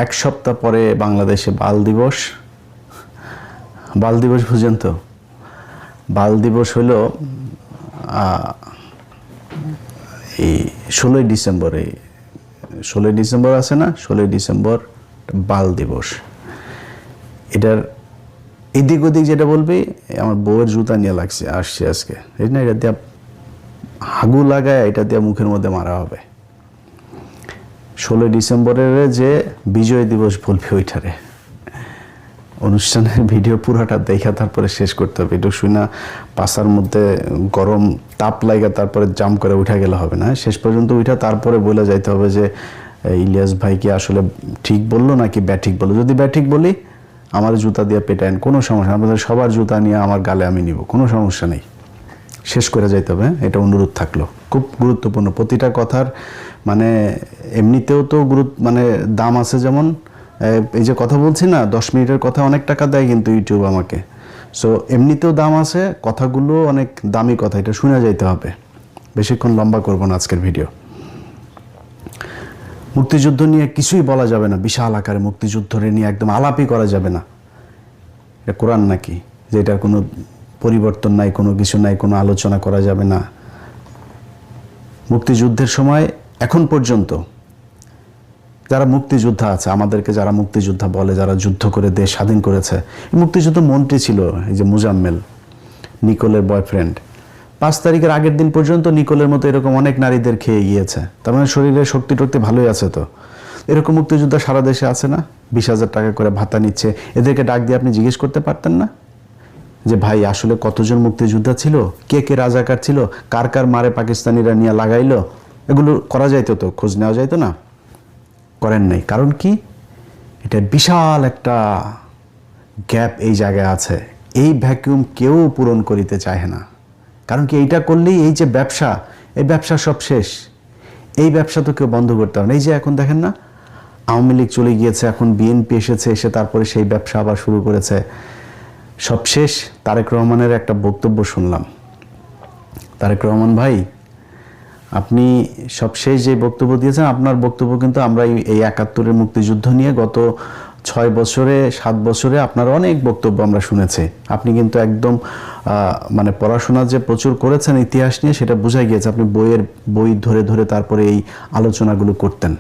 এক সপ্তাহ পরে বাংলাদেশে বাল দিবস। বাল দিবস বুঝেন তো? বাল দিবস হলো এই 16ই ডিসেম্বরে, 16ই ডিসেম্বর আছে না, 16ই ডিসেম্বর বাল দিবস। এটার এদিক ওদিক যেটা বলবি, আমার বউয়ের জুতা নিয়ে আসছে আজকে, এই না, এটা দিয়ে হাগু লাগায় এটা দিয়ে মুখের মধ্যে মারা হবে। 16ই ডিসেম্বরের যে বিজয় দিবস বলবে ওইটারে। অনুষ্ঠানের ভিডিও পুরাটা দেখা তারপরে শেষ করতে হবে। এটা শুনে পাশার মধ্যে গরম তাপ লাগা তারপরে জাম করে উঠা গেলে হবে না, শেষ পর্যন্ত উঠা তারপরে বলে যাইতে হবে যে ইলিয়াস ভাই কি আসলে ঠিক বললো নাকি ব্যাঠিক বললো। যদি ব্যাঠিক বলি আমার জুতা দিয়ে পেটায়েন, কোনো সমস্যা, আমাদের সবার জুতা নিয়ে আমার গালে আমি নিব, কোনো সমস্যা নেই, শেষ করে যাইতে হবে। এটা অনুরোধ থাকলো, খুব গুরুত্বপূর্ণ প্রতিটা কথার। মানে এমনিতেও তো মানে দাম আছে, যেমন এই যে কথা বলছি না 10 মিনিটের কথা, অনেক টাকা দেয় কিন্তু ইউটিউব আমাকে। সো এমনিতেও দাম আছে, কথাগুলো অনেক দামি কথা, এটা শুনে যাইতে হবে। বেশিক্ষণ লম্বা করবো না আজকের ভিডিও। মুক্তিযুদ্ধ নিয়ে কিছুই বলা যাবে না, বিশাল আকারে মুক্তিযুদ্ধ নিয়ে একদম আলাপই করা যাবে না। এটা কোরআন নাকি যে এটার কোনো পরিবর্তন নাই, কোনো কিছু নাই, কোনো আলোচনা করা যাবে না। মুক্তিযুদ্ধের সময় এখন পর্যন্ত যারা মুক্তিযোদ্ধা আছে, আমাদেরকে যারা মুক্তিযোদ্ধা বলে, যারা যুদ্ধ করে দেশ স্বাধীন করেছে, মুক্তিযুদ্ধ মন্ত্রী ছিল এই যে মুজাম্মেল, নিকোলের বয়ফ্রেন্ড, 5 তারিখের আগের দিন পর্যন্ত নিকোলের মতো এরকম অনেক নারীদের খেয়ে গিয়েছে। তার মানে শরীরে শক্তি টক্তি ভালোই আছে। তো এরকম মুক্তিযোদ্ধা সারা দেশে আছে না, 20,000 টাকা করে ভাতা নিচ্ছে। এদেরকে ডাক দিয়ে আপনি জিজ্ঞেস করতে পারতেন না যে ভাই আসলে কতজন মুক্তিযোদ্ধা ছিল, কে কে রাজাকার ছিল, কার কার মারে পাকিস্তানিরা নিয়ে লাগাইলো, এগুলো করা যাইতো, তো খোঁজ নেওয়া যাইতো না? করেন নাই। কারণ কি? এটা বিশাল একটা গ্যাপ এই জায়গায় আছে, এই ভ্যাকুয়াম কেউ পূরণ করিতে চায় না। কারণ কি, এইটা করলেই এই যে ব্যবসা, এই ব্যবসা সব শেষ। এই ব্যবসা তো কেউ বন্ধ করতে হবে না। এই যে এখন দেখেন না, আওয়ামী লীগ চলে গিয়েছে, এখন বিএনপি এসেছে, এসে তারপরে সেই ব্যবসা আবার শুরু করেছে, সব শেষ। তারেক রহমানের একটা বক্তব্য শুনলাম। তারেক রহমান ভাই, আপনি সবশেষ যে বক্তব্য দিয়েছেন, আপনার বক্তব্য কিন্তু আমরা এই 71-এর মুক্তিযুদ্ধ নিয়ে গত 6 বছরে 7 বছরে আপনার অনেক বক্তব্য আমরা শুনেছি। আপনি কিন্তু একদম মানে পড়াশোনা যে প্রচুর করেছেন ইতিহাস নিয়ে, সেটা বোঝা গিয়েছে। আপনি বই ধরে ধরে তারপরে এই আলোচনাগুলো করতেন।